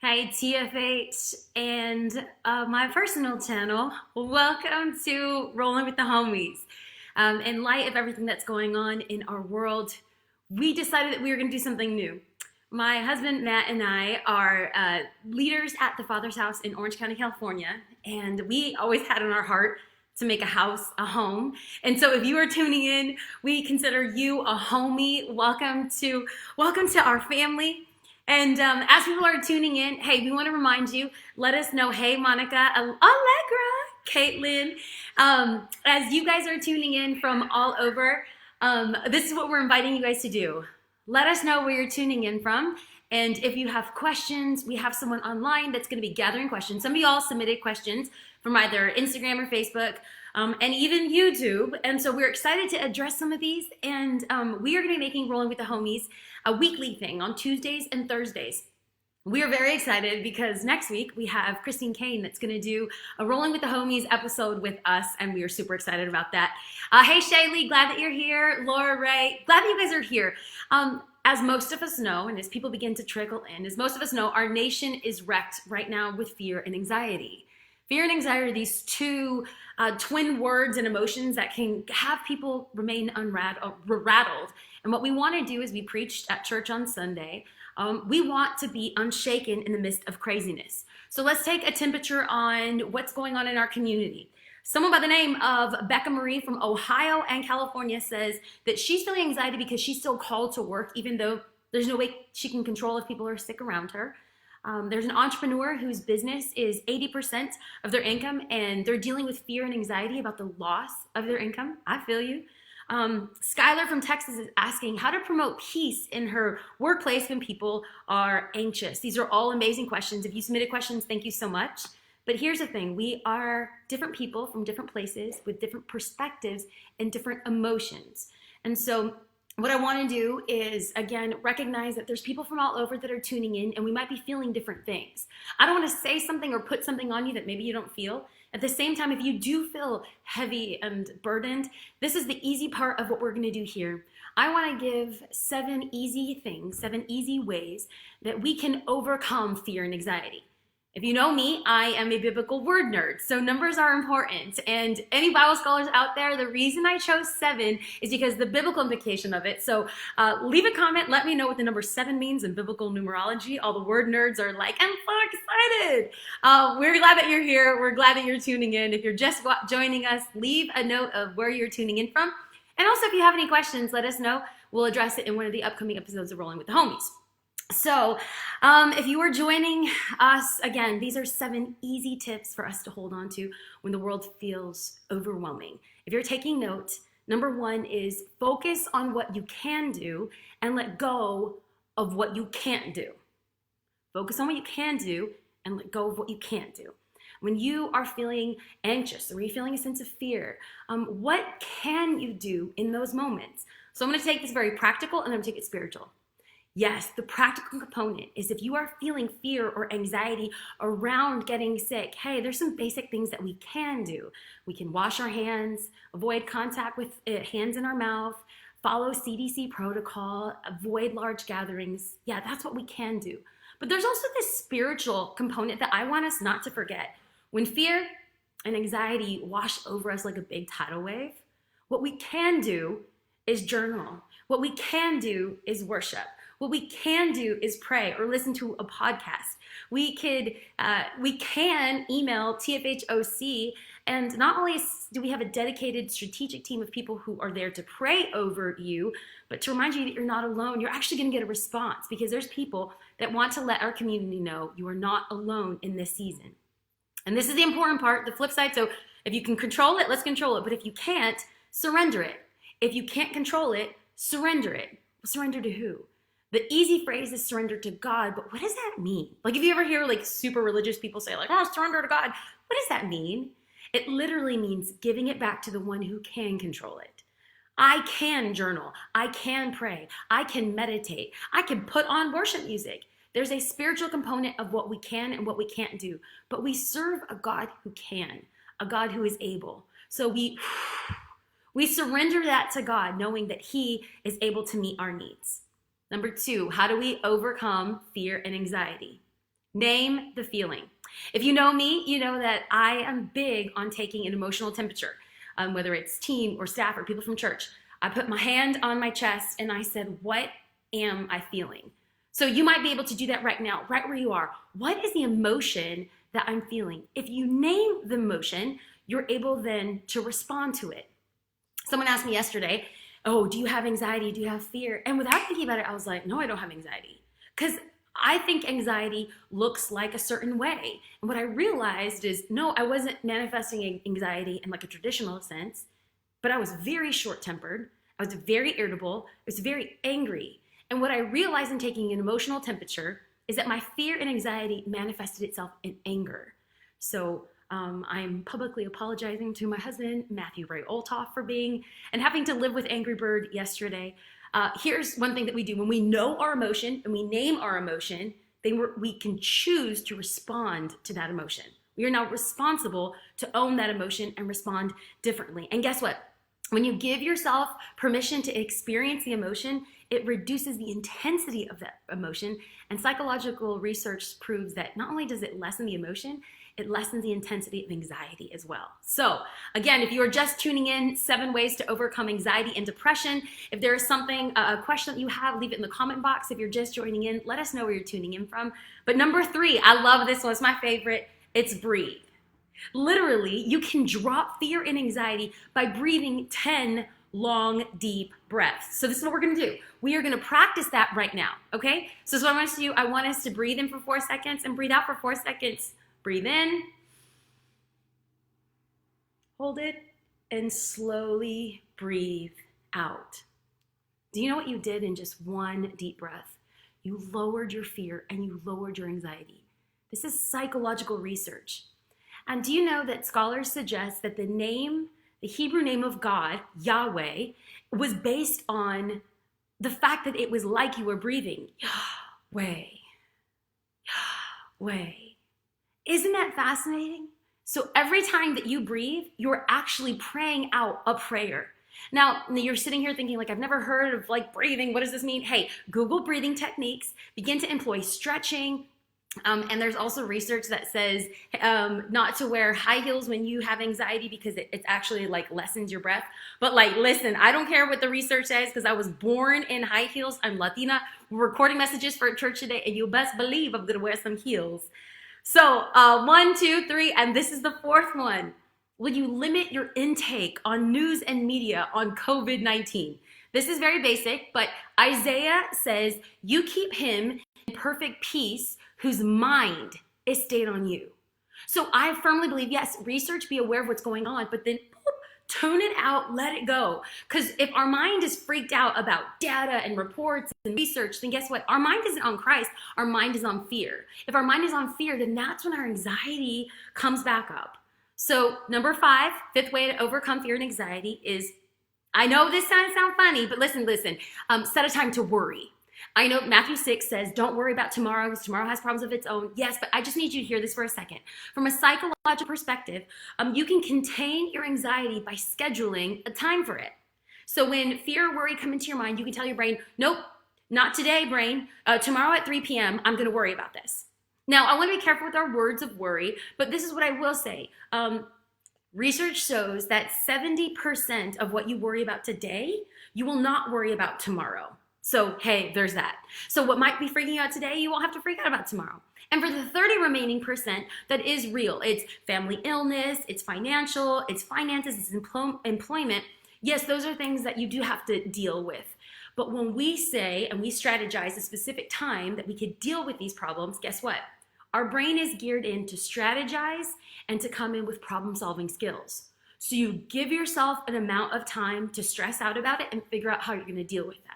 Hey TFH and my personal channel, welcome to Rolling with the Homies. In light of everything that's going on in our world, we decided that we were going to do something new. My husband Matt and I are leaders at the Father's House in Orange County, California, and we always had in our heart to make a house a home. And so if you are tuning in, we consider you a homie. Welcome to our family. And as people are tuning in, hey, we want to remind you, let us know, hey, Monica, Allegra, Caitlin, as you guys are tuning in from all over, this is what we're inviting you guys to do. Let us know where you're tuning in from. And if you have questions, we have someone online that's going to be gathering questions. Some of y'all submitted questions from either Instagram or Facebook, and even YouTube. And so we're excited to address some of these. And we are going to be making Rolling with the Homies a weekly thing on Tuesdays and Thursdays. We are very excited because next week we have Christine Kane that's going to do a Rolling with the Homies episode with us, and we are super excited about that. Hey Shaylee, glad that you're here. Laura Ray, glad that you guys are here. As most of us know, and as people begin to trickle in, as most of us know, our nation is wrecked right now with fear and anxiety. Fear and anxiety are these two twin words and emotions that can have people remain rattled. And what we want to do is we preached at church on Sunday. We want to be unshaken in the midst of craziness. So let's take a temperature on what's going on in our community. Someone by the name of Becca Marie from Ohio and California says that she's feeling anxiety because she's still called to work, even though there's no way she can control if people are sick around her. There's an entrepreneur whose business is 80% of their income, and they're dealing with fear and anxiety about the loss of their income. I feel you. Skylar from Texas is asking how to promote peace in her workplace when people are anxious. These are all amazing questions. If you submitted questions, thank you so much. But here's the thing, we are different people from different places with different perspectives and different emotions. And so what I want to do is, again, recognize that there's people from all over that are tuning in, and we might be feeling different things. I don't want to say something or put something on you that maybe you don't feel. At the same time, if you do feel heavy and burdened, this is the easy part of what we're going to do here. I want to give 7 easy things, 7 easy ways that we can overcome fear and anxiety. If you know me, I am a biblical word nerd, so numbers are important. And any Bible scholars out there, the reason I chose 7 is because the biblical implication of it. So leave a comment, let me know what the number 7 means in biblical numerology. All the word nerds are like, I'm so excited. We're glad that you're here. We're glad that you're tuning in. If you're just joining us, leave a note of where you're tuning in from. And also, if you have any questions, let us know. We'll address it in one of the upcoming episodes of Rolling with the Homies. So if you are joining us, again, these are 7 easy tips for us to hold on to when the world feels overwhelming. If you're taking notes, number 1 is focus on what you can do and let go of what you can't do. Focus on what you can do and let go of what you can't do. When you are feeling anxious or you're feeling a sense of fear, what can you do in those moments? So I'm going to take this very practical and I'm going to take it spiritual. Yes, the practical component is if you are feeling fear or anxiety around getting sick, hey, there's some basic things that we can do. We can wash our hands, avoid contact with hands in our mouth, follow CDC protocol, avoid large gatherings. Yeah, that's what we can do. But there's also this spiritual component that I want us not to forget. When fear and anxiety wash over us like a big tidal wave, what we can do is journal. What we can do is worship. What we can do is pray or listen to a podcast. We can email TFHOC, and not only do we have a dedicated strategic team of people who are there to pray over you, but to remind you that you're not alone. You're actually going to get a response because there's people that want to let our community know you are not alone in this season. And this is the important part, the flip side. So if you can control it, let's control it. But if you can't, surrender it. If you can't control it, surrender it. Surrender to who? The easy phrase is surrender to God, but what does that mean? Like if you ever hear like super religious people say like, oh, surrender to God, what does that mean? It literally means giving it back to the one who can control it. I can journal, I can pray, I can meditate, I can put on worship music. There's a spiritual component of what we can and what we can't do, but we serve a God who can, a God who is able. So we surrender that to God, knowing that He is able to meet our needs. Number 2, how do we overcome fear and anxiety? Name the feeling. If you know me, you know that I am big on taking an emotional temperature, whether it's team or staff or people from church. I put my hand on my chest and I said, what am I feeling? So you might be able to do that right now, right where you are. What is the emotion that I'm feeling? If you name the emotion, you're able then to respond to it. Someone asked me yesterday, oh, do you have anxiety? Do you have fear? And without thinking about it, I was like, no, I don't have anxiety. Because I think anxiety looks like a certain way. And what I realized is, no, I wasn't manifesting anxiety in like a traditional sense, but I was very short-tempered. I was very irritable. I was very angry. And what I realized in taking an emotional temperature is that my fear and anxiety manifested itself in anger. So I'm publicly apologizing to my husband, Matthew Ray Olthoff, for being and having to live with Angry Bird yesterday. Here's one thing that we do. When we know our emotion and we name our emotion, then we can choose to respond to that emotion. We are now responsible to own that emotion and respond differently. And guess what? When you give yourself permission to experience the emotion, it reduces the intensity of that emotion. And psychological research proves that not only does it lessen the emotion, it lessens the intensity of anxiety as well. So again, if you are just tuning in, 7 ways to overcome anxiety and depression. If there is something, a question that you have, leave it in the comment box. If you're just joining in, let us know where you're tuning in from. But number 3, I love this one. It's my favorite. It's breathe. Literally, you can drop fear and anxiety by breathing 10 long, deep breaths. So this is what we're going to do. We are going to practice that right now, okay? So this is what I want us to do. I want us to breathe in for 4 seconds and breathe out for 4 seconds. Breathe in, hold it, and slowly breathe out. Do you know what you did in just 1 deep breath? You lowered your fear and you lowered your anxiety. This is psychological research. And do you know that scholars suggest that the Hebrew name of God, Yahweh, was based on the fact that it was like you were breathing. Yahweh, Yahweh. Isn't that fascinating? So every time that you breathe, you're actually praying out a prayer. Now, you're sitting here thinking, like, I've never heard of like breathing. What does this mean? Hey, Google breathing techniques, begin to employ stretching. And there's also research that says not to wear high heels when you have anxiety because it's actually like lessens your breath. But like, listen, I don't care what the research says because I was born in high heels. I'm Latina. We're recording messages for church today, and you best believe I'm gonna wear some heels. So 1, 2, 3, and this is the 4th one. Will you limit your intake on news and media on COVID-19? This is very basic, but Isaiah says, you keep him in perfect peace whose mind is stayed on you. So I firmly believe, yes, research, be aware of what's going on, but then tune it out, let it go. Because if our mind is freaked out about data and reports and research, then guess what? Our mind isn't on Christ, our mind is on fear. If our mind is on fear, then that's when our anxiety comes back up. So number 5, 5th way to overcome fear and anxiety is, I know this sounds funny, but listen, set a time to worry. I know Matthew 6 says, don't worry about tomorrow because tomorrow has problems of its own. Yes, but I just need you to hear this for a second. From a psychological perspective, you can contain your anxiety by scheduling a time for it. So when fear or worry come into your mind, you can tell your brain, nope, not today, brain. Tomorrow at 3 p.m., I'm going to worry about this. Now, I want to be careful with our words of worry, but this is what I will say. Research shows that 70% of what you worry about today, you will not worry about tomorrow. So, hey, there's that. So what might be freaking you out today, you won't have to freak out about tomorrow. And for the 30 remaining percent, that is real. It's family illness, it's financial, it's finances, it's employment. Yes, those are things that you do have to deal with. But when we say and we strategize a specific time that we could deal with these problems, guess what? Our brain is geared in to strategize and to come in with problem-solving skills. So you give yourself an amount of time to stress out about it and figure out how you're going to deal with that.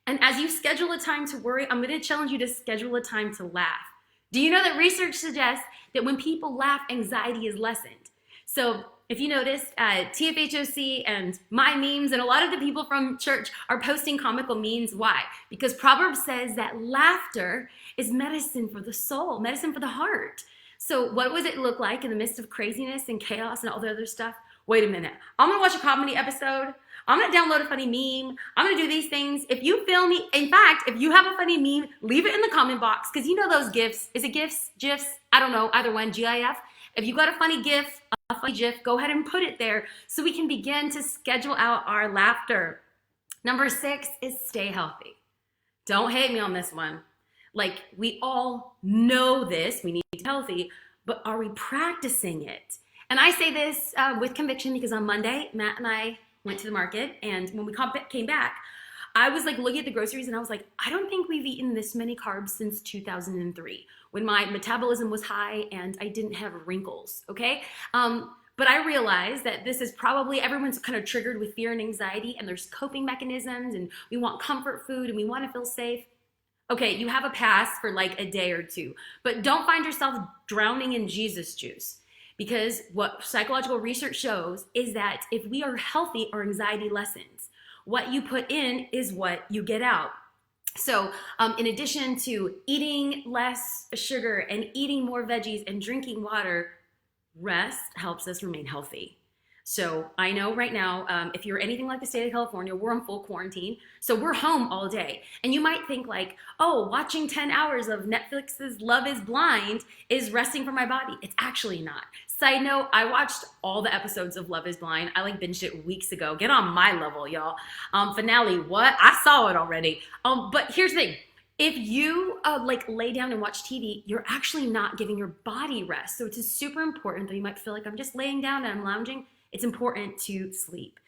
And as you schedule a time to worry, I'm going to challenge you to schedule a time to laugh. Do you know that research suggests that when people laugh, anxiety is lessened? So if you noticed, TFHOC and my memes and a lot of the people from church are posting comical memes. Why? Because Proverbs says that laughter is medicine for the soul, medicine for the heart. So what would it look like in the midst of craziness and chaos and all the other stuff? wait a minute, I'm gonna watch a comedy episode. I'm gonna download a funny meme. I'm gonna do these things. If you feel me, in fact, if you have a funny meme, leave it in the comment box, because you know those GIFs. Is it GIFs? GIFs? I don't know, either one, GIF. If you got a funny GIF, a funny GIF, go ahead and put it there so we can begin to schedule out our laughter. Number 6 is stay healthy. Don't hate me on this one. Like, we all know this, we need to be healthy, but are we practicing it? And I say this with conviction because on Monday, Matt and I went to the market, and when we came back, I was like looking at the groceries and I was like, I don't think we've eaten this many carbs since 2003, when my metabolism was high and I didn't have wrinkles, okay? But I realized that this is probably, everyone's kind of triggered with fear and anxiety, and there's coping mechanisms, and we want comfort food and we want to feel safe. Okay, you have a pass for like a day or two, but don't find yourself drowning in Jesus juice. Because what psychological research shows is that if we are healthy, our anxiety lessens. What you put in is what you get out. So in addition to eating less sugar and eating more veggies and drinking water, rest helps us remain healthy. So I know right now, if you're anything like the state of California, we're on full quarantine. So we're home all day. And you might think like, oh, watching 10 hours of Netflix's Love is Blind is resting for my body. It's actually not. Side note, I watched all the episodes of Love is Blind. I like binged it weeks ago. Get on my level, y'all. Finale, what? I saw it already. But here's the thing. If you like lay down and watch TV, you're actually not giving your body rest. So it's super important that you might feel like I'm just laying down and I'm lounging. It's important to sleep.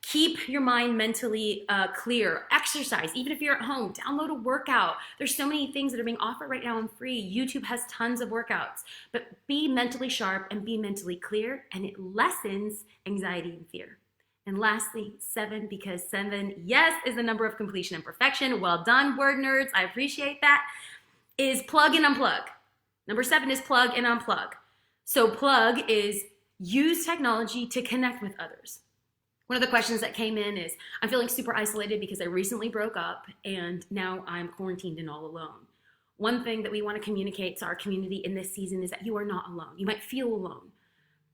Keep your mind mentally clear. Exercise, even if you're at home, download a workout. There's so many things that are being offered right now and free. YouTube has tons of workouts, but be mentally sharp and be mentally clear, and it lessens anxiety and fear. And lastly, 7, because 7, yes, is the number of completion and perfection. Well done, word nerds. I appreciate that. Is plug and unplug. Number 7 is plug and unplug. So plug is use technology to connect with others. One of the questions that came in is, I'm feeling super isolated because I recently broke up and now I'm quarantined and all alone. One thing that we want to communicate to our community in this season is that you are not alone. You might feel alone,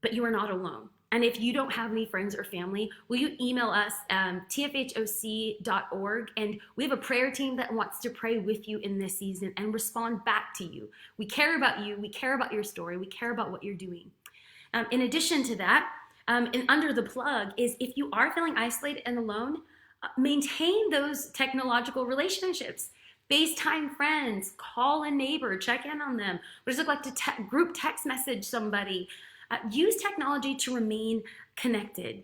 but you are not alone. And if you don't have any friends or family, will you email us, tfhoc.org, and we have a prayer team that wants to pray with you in this season and respond back to you. We care about you. We care about your story. We care about what you're doing. In addition to that, and under the plug is, if you are feeling isolated and alone, maintain those technological relationships. FaceTime friends, call a neighbor, check in on them. What does it look like to group text message somebody? Use technology to remain connected.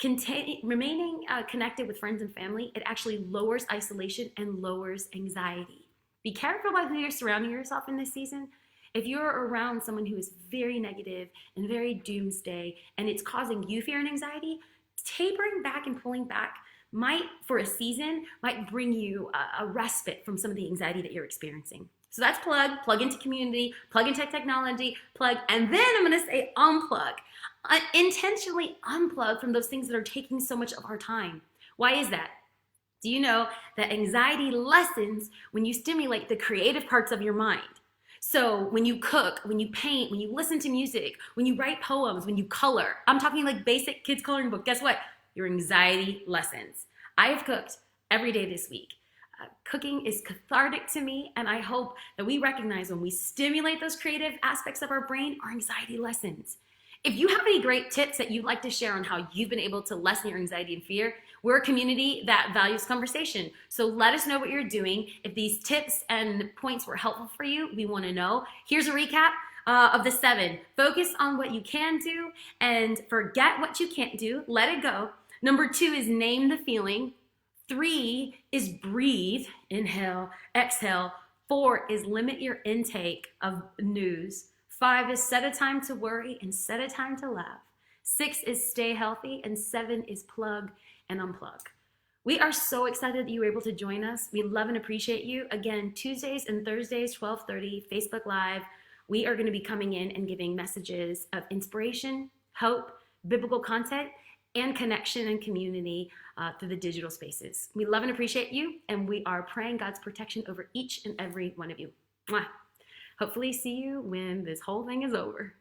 Remaining connected with friends and family, it actually lowers isolation and lowers anxiety. Be careful about who you're surrounding yourself in this season. If you're around someone who is very negative and very doomsday and it's causing you fear and anxiety, tapering back and pulling back might, for a season, might bring you a respite from some of the anxiety that you're experiencing. So that's plug into community, plug into technology, plug, and then I'm gonna say unplug. Intentionally unplug from those things that are taking so much of our time. Why is that? Do you know that anxiety lessens when you stimulate the creative parts of your mind? So when you cook, when you paint, when you listen to music, when you write poems, when you color, I'm talking like basic kids coloring book, guess what? Your anxiety lessens. I have cooked every day this week. Cooking is cathartic to me, and I hope that we recognize when we stimulate those creative aspects of our brain, our anxiety lessens. If you have any great tips that you'd like to share on how you've been able to lessen your anxiety and fear, we're a community that values conversation. So let us know what you're doing. If these tips and points were helpful for you, we want to know. Here's a recap of the 7. Focus on what you can do and forget what you can't do. Let it go. Number 2 is name the feeling. 3 is breathe, inhale, exhale. 4 is limit your intake of news. 5 is set a time to worry and set a time to laugh. 6 is stay healthy, and 7 is plug and unplug. We are so excited that you were able to join us. We love and appreciate you. Again, Tuesdays and Thursdays, 12:30, Facebook Live. We are going to be coming in and giving messages of inspiration, hope, biblical content, and connection and community through the digital spaces. We love and appreciate you, and we are praying God's protection over each and every one of you. Mwah. Hopefully see you when this whole thing is over.